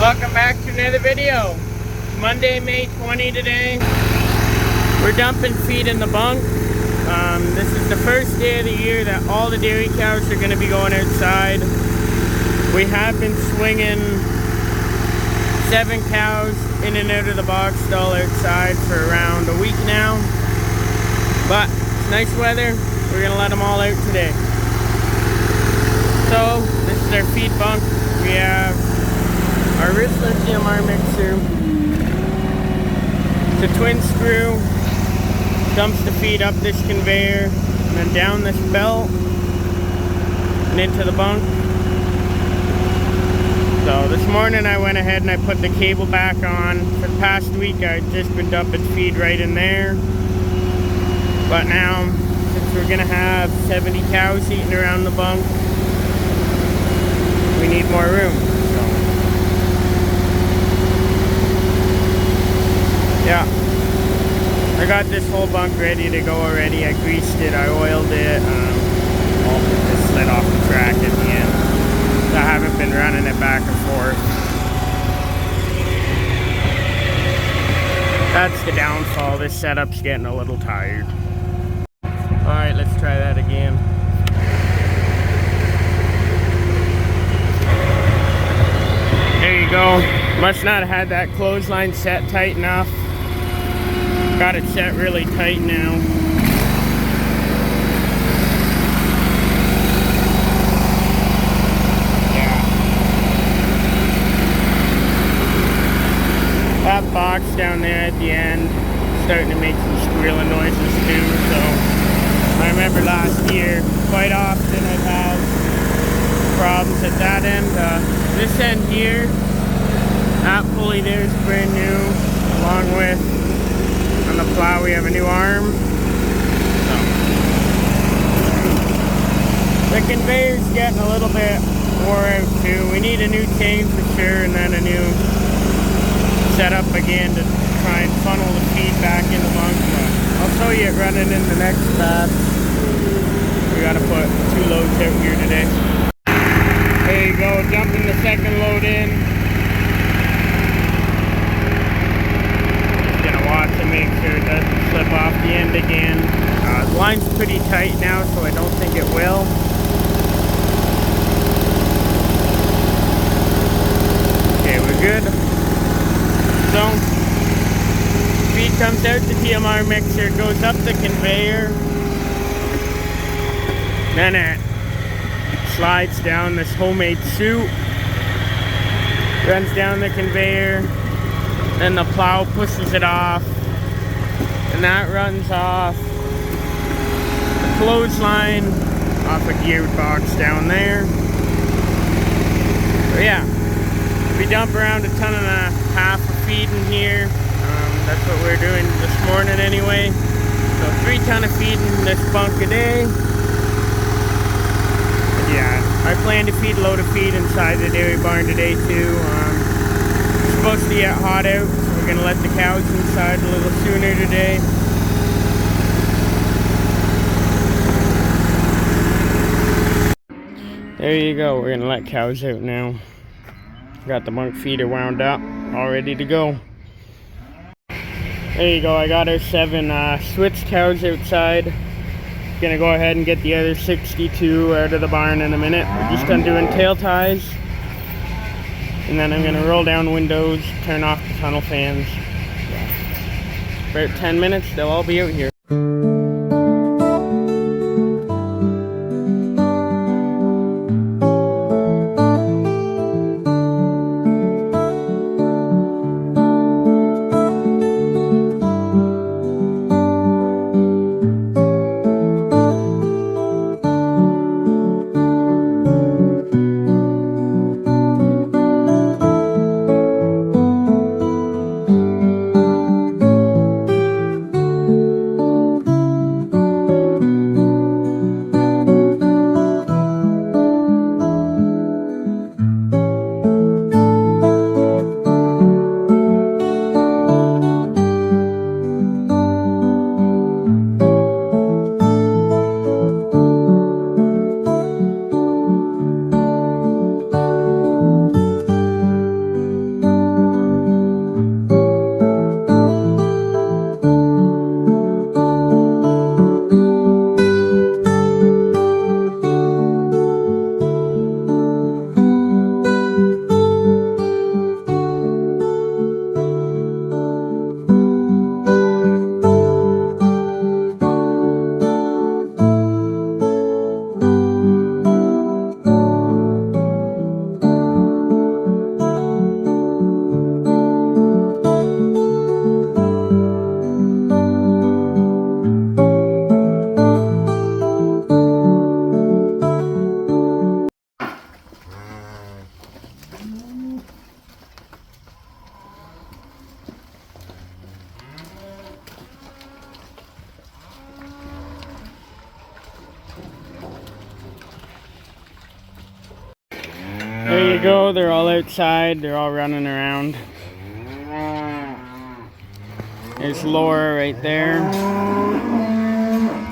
Welcome back to another video. Monday, May 20 today. We're dumping feed in the bunk. This is the first day of the year that all the dairy cows are going to be going outside. We have been swinging 7 cows in and out of the box stall outside for around a week now. But it's nice weather. We're going to let them all out today. So this is our feed bunk. We have our wristless TMR mixer. It's a twin screw. Dumps the feed up this conveyor and then down this belt and into the bunk. So this morning I went ahead and I put the cable back on. For the past week I've just been dumping feed right in there. But now, since we're gonna have 70 cows eating around the bunk, we need more room. So yeah, I got this whole bunk ready to go already. I greased it, I oiled it. It slid off the track at the end. So I haven't been running it back and forth. That's the downfall. This setup's getting a little tired. Alright, let's try that again. There you go. Must not have had that clothesline set tight enough. Got it set really tight now. Yeah. That box down there at the end starting to make some squealing noises too, so I remember last year quite often I've had problems at that end. This end here, that pulley there is brand new, along with on the plow we have a new arm. So the conveyor's getting a little bit wore out too. We need a new chain for sure, and then a new setup again to try and funnel the feed back in the bunk. But I'll show you it running in the next batch. We gotta put 2 loads out here today. There you go, dumping the second load in. Just gonna watch and make sure it doesn't slip off the end again. The line's pretty tight now, so I don't think it will. Okay, we're good. So, feed comes out the TMR mixer, goes up the conveyor. Then it slides down this homemade chute, runs down the conveyor, then the plow pushes it off, and that runs off the clothesline off a geared box down there. So yeah, we dump around 1.5 tons of feed in here. That's what we're doing this morning anyway. So 3 tons of feed in this bunk a day. Yeah, I plan to feed a load of feed inside the dairy barn today too. It's supposed to get hot out, so we're gonna let the cows inside a little sooner today. There you go, we're gonna let cows out now. Got the bunk feeder wound up, all ready to go. There you go, I got our 7 switch cows outside. Gonna go ahead and get the other 62 out of the barn in a minute. We're just undoing tail ties, and then I'm gonna roll down windows, turn off the tunnel fans. About 10 minutes, they'll all be out here. you go, they're all outside, they're all running around. There's Laura right there.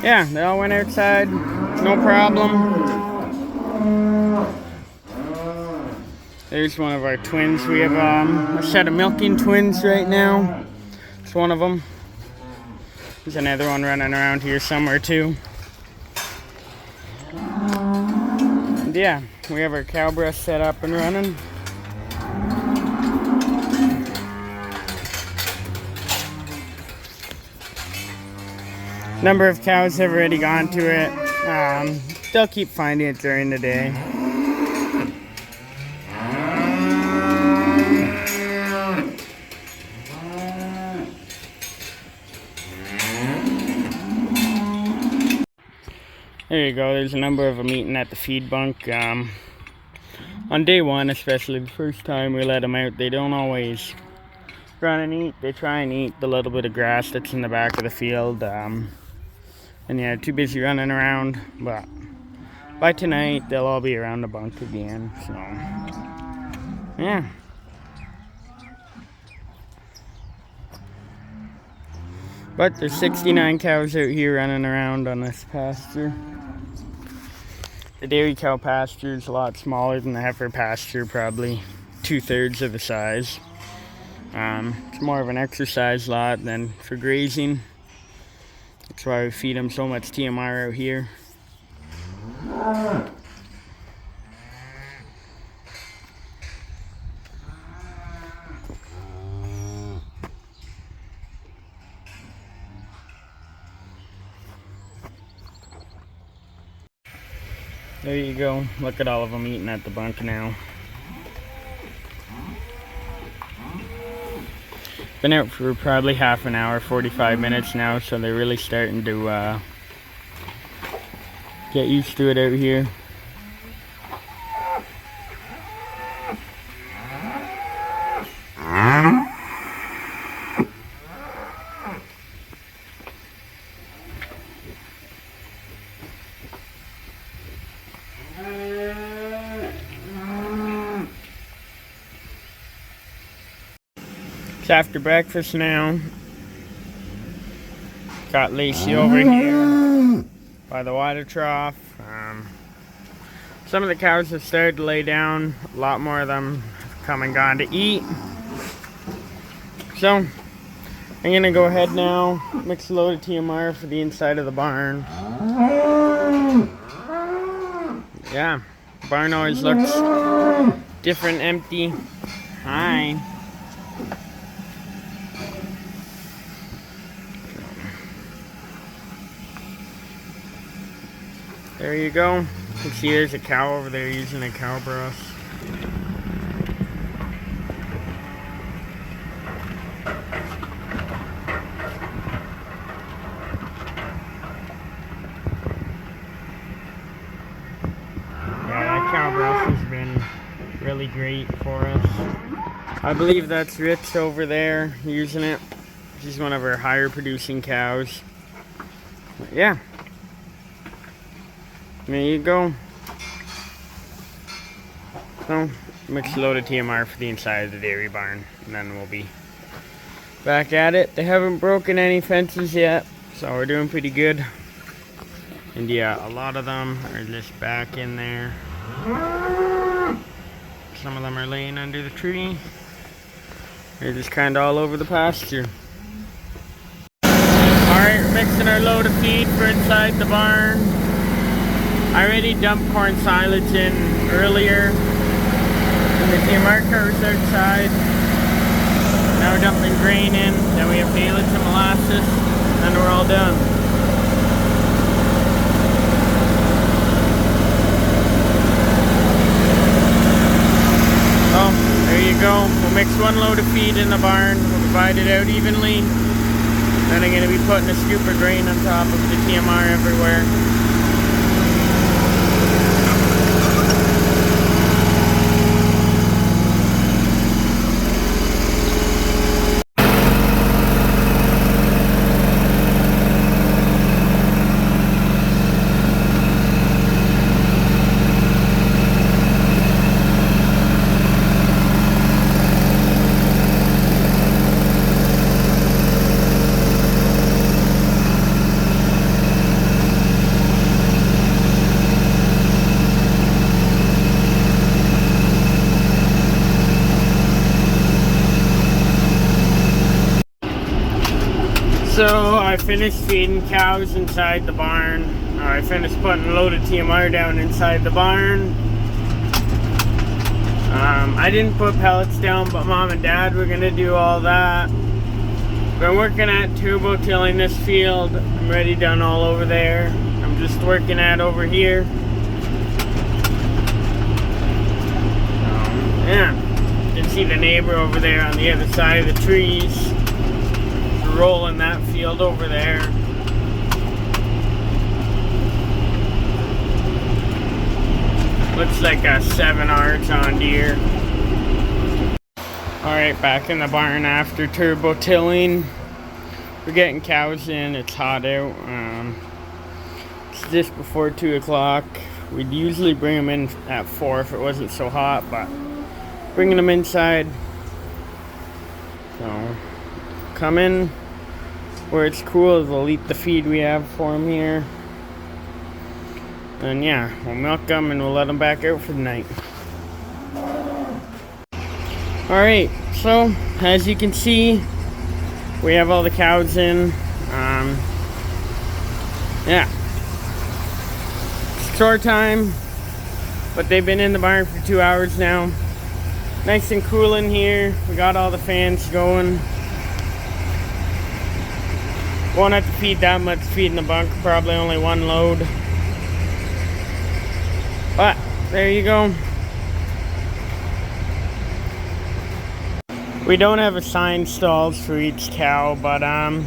Yeah, they all went outside, no problem. There's one of our twins. We have a set of milking twins right now. It's one of them. There's another one running around here somewhere too. And yeah, we have our cow breast set up and running. Number of cows have already gone to it. They'll keep finding it during the day. There you go, there's a number of them eating at the feed bunk. On day one, especially the first time we let them out, they don't always run and eat. They try and eat the little bit of grass that's in the back of the field. And yeah, too busy running around. But by tonight, they'll all be around the bunk again. So, yeah. But there's 69 cows out here running around on this pasture. The dairy cow pasture is a lot smaller than the heifer pasture, probably 2/3 of the size. It's more of an exercise lot than for grazing. That's why we feed them so much TMR out here. There you go. Look at all of them eating at the bunk now. Been out for probably half an hour, 45 minutes now, so they're really starting to get used to it out here. It's after breakfast now. Got Lacey over here by the water trough. Some of the cows have started to lay down. A lot more of them have come and gone to eat. So I'm gonna go ahead now, mix a load of TMR for the inside of the barn. Yeah, barn always looks different, empty. Hi. There you go. You can see there's a cow over there using a cow breast. Yeah, that cow breast has been really great for us. I believe that's Rich over there using it. She's one of our higher producing cows. But yeah. There you go. So, mix a load of TMR for the inside of the dairy barn, and then we'll be back at it. They haven't broken any fences yet, so we're doing pretty good. And yeah, a lot of them are just back in there. Some of them are laying under the tree. They're just kind of all over the pasture. Alright, we're mixing our load of feed for inside the barn. I already dumped corn silage in earlier, and the TMR car's outside. Now we're dumping grain in, then we have haylage and molasses, and then we're all done. Oh, there you go. We'll mix one load of feed in the barn, we'll divide it out evenly. Then I'm going to be putting a scoop of grain on top of the TMR everywhere. So I finished feeding cows inside the barn. I finished putting a load of TMR down inside the barn. I didn't put pellets down, but Mom and Dad were gonna do all that. Been working at turbo tilling this field. I'm ready done all over there. I'm just working at over here. Yeah, you can see the neighbor over there on the other side of the trees. Rolling that field over there. Looks like a 7R John Deere. Alright, back in the barn after turbo tilling. We're getting cows in. It's hot out. It's just before 2 o'clock. We'd usually bring them in at 4 if it wasn't so hot, but bringing them inside. So, come in where it's cool. They'll eat the feed we have for them here. And yeah, we'll milk them and we'll let them back out for the night. Alright, so as you can see, we have all the cows in. Yeah, it's chore time, but they've been in the barn for 2 hours now. Nice and cool in here. We got all the fans going. Won't have to feed that much feed in the bunk, probably only one load. But there you go. We don't have assigned stalls for each cow, but a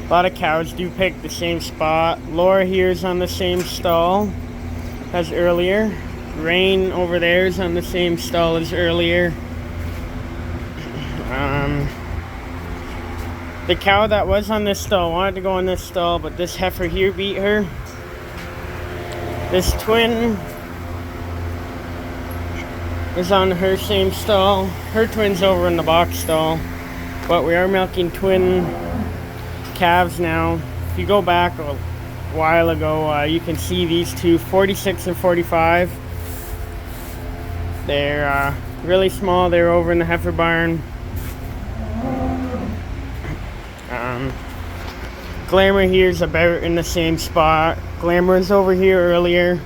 lot of cows do pick the same spot. Laura here is on the same stall as earlier. Rain over there is on the same stall as earlier. The cow that was on this stall wanted to go on this stall, but this heifer here beat her. This twin is on her same stall. Her twin's over in the box stall, but we are milking twin calves now. If you go back a while ago, you can see these two, 46 and 45. They're really small. They're over in the heifer barn. Glamour here's about in the same spot. Glamour was over here earlier.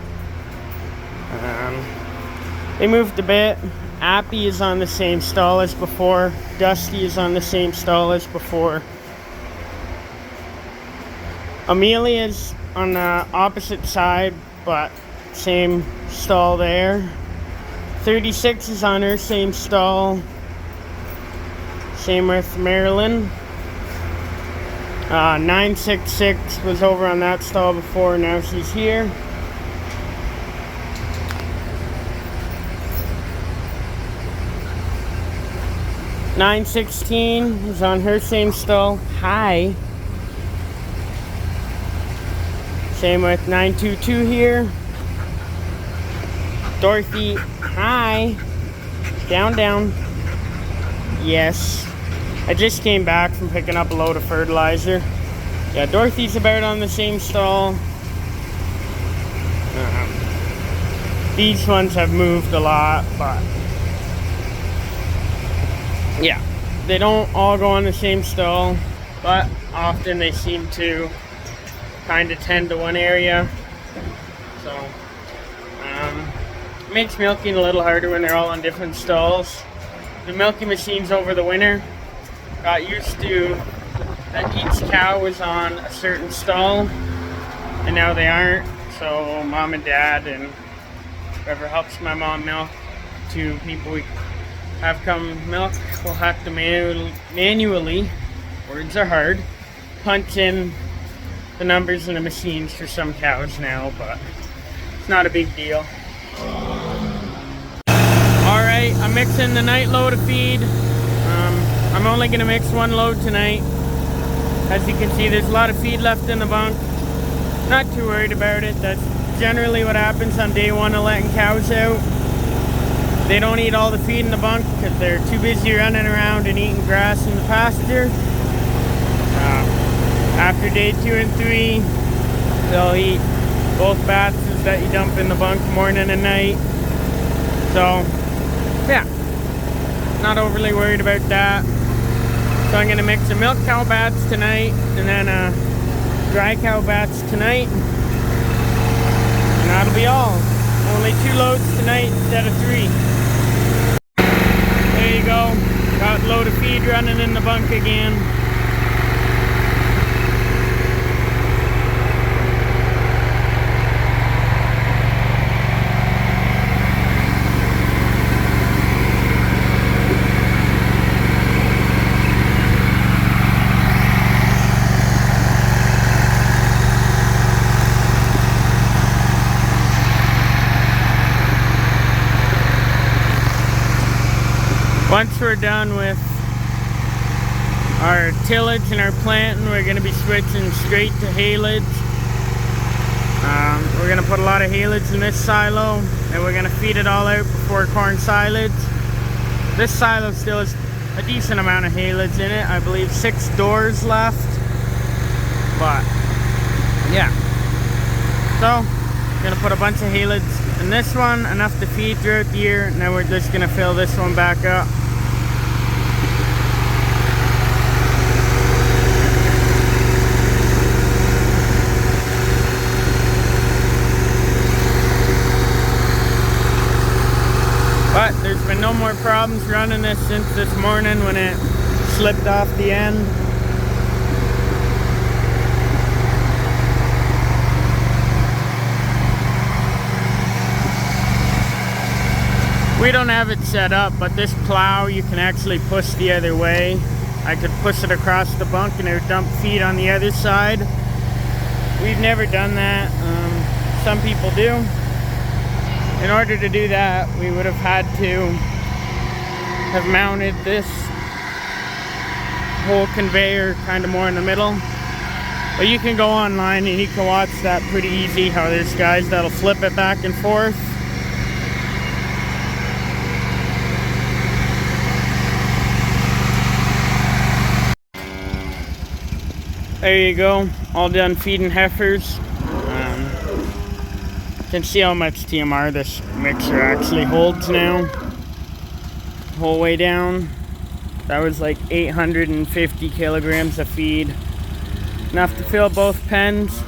They moved a bit. Appy is on the same stall as before. Dusty is on the same stall as before. Amelia's on the opposite side, but same stall there. 36 is on her same stall. Same with Marilyn. 966 was over on that stall before, now she's here. $9.16 is on her same stall. Hi. Same with 922 here. Dorothy, hi. Down, down. Yes. I just came back from picking up a load of fertilizer. Yeah, Dorothy's about on the same stall. These ones have moved a lot, but yeah, they don't all go on the same stall, but often they seem to kind of tend to one area. So it makes milking a little harder when they're all on different stalls. The milking machines over the winter got used to that each cow was on a certain stall, and now they aren't. So Mom and Dad and whoever helps my mom milk, 2 people we have come milk, will have to manually, words are hard, punch in the numbers in the machines for some cows now, but it's not a big deal. Alright, I'm mixing the night load of feed. I'm only going to mix 1 load tonight. As you can see, there's a lot of feed left in the bunk. Not too worried about it. That's generally what happens on day 1 of letting cows out. They don't eat all the feed in the bunk because they're too busy running around and eating grass in the pasture. After day 2 and 3, they'll eat both batches that you dump in the bunk morning and night. So, yeah, not overly worried about that. So I'm gonna mix a milk cow batch tonight and then a dry cow batch tonight. And that'll be all. Only 2 loads tonight instead of 3. There you go. Got a load of feed running in the bunk again. Once we're done with our tillage and our planting, we're going to be switching straight to haylage. We're going to put a lot of haylage in this silo, and we're going to feed it all out before corn silage. This silo still has a decent amount of haylage in it. I believe 6 doors left. But yeah, so we're going to put a bunch of haylage in this one, enough to feed throughout the year, and then we're just going to fill this one back up. But there's been no more problems running this since this morning when it slipped off the end. We don't have it set up, but this plow you can actually push the other way. I could push it across the bunk and it would dump feed on the other side. We've never done that. Some people do. In order to do that, we would have had to have mounted this whole conveyor kind of more in the middle. But you can go online and you can watch that pretty easy, how there's guys that'll flip it back and forth. There you go, all done feeding heifers. You can see how much TMR this mixer actually holds now. Whole way down. That was like 850 kilograms of feed. Enough to fill both pens.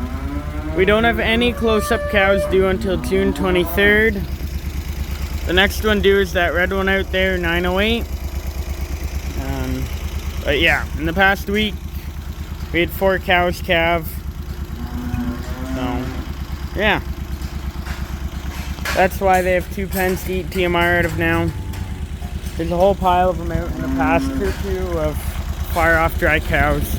We don't have any close-up cows due until June 23rd. The next one due is that red one out there, 908. But yeah, in the past week, we had 4 cows calve. So, yeah. That's why they have 2 pens to eat TMR out of now. There's a whole pile of them out in the pasture too, of far off dry cows.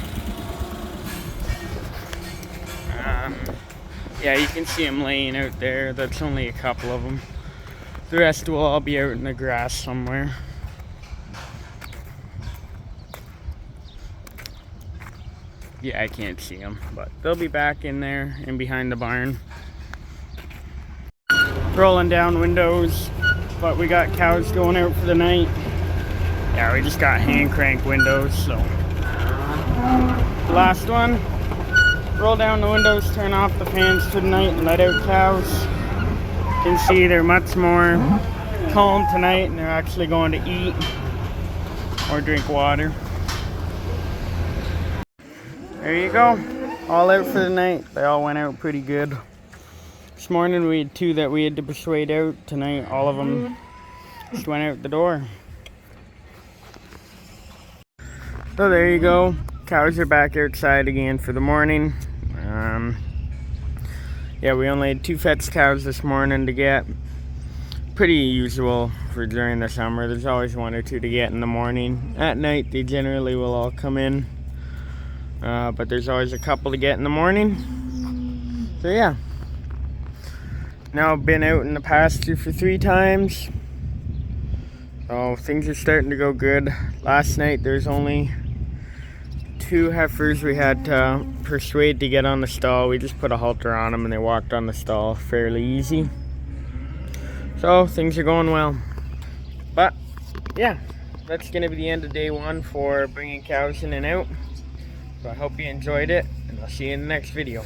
Yeah, you can see them laying out there. That's only a couple of them. The rest will all be out in the grass somewhere. Yeah, I can't see them, but they'll be back in there and behind the barn. Rolling down windows, but we got cows going out for the night. Yeah, we just got hand crank windows, so. Last one. Roll down the windows, turn off the fans for the night, and let out cows. You can see they're much more calm tonight, and they're actually going to eat or drink water. There you go. All out for the night. They all went out pretty good. This morning we had 2 that we had to persuade out. Tonight all of them just went out the door. So there you go. Cows are back outside again for the morning. Yeah, we only had 2 fetch cows this morning to get. Pretty usual for during the summer. There's always 1 or 2 to get in the morning. At night they generally will all come in. But there's always a couple to get in the morning. So yeah. Now I've been out in the pasture for 3 times. So things are starting to go good. Last night there's only 2 heifers we had to persuade to get on the stall. We just put a halter on them and they walked on the stall fairly easy. So things are going well. But yeah, that's going to be the end of day 1 for bringing cows in and out. So I hope you enjoyed it, and I'll see you in the next video.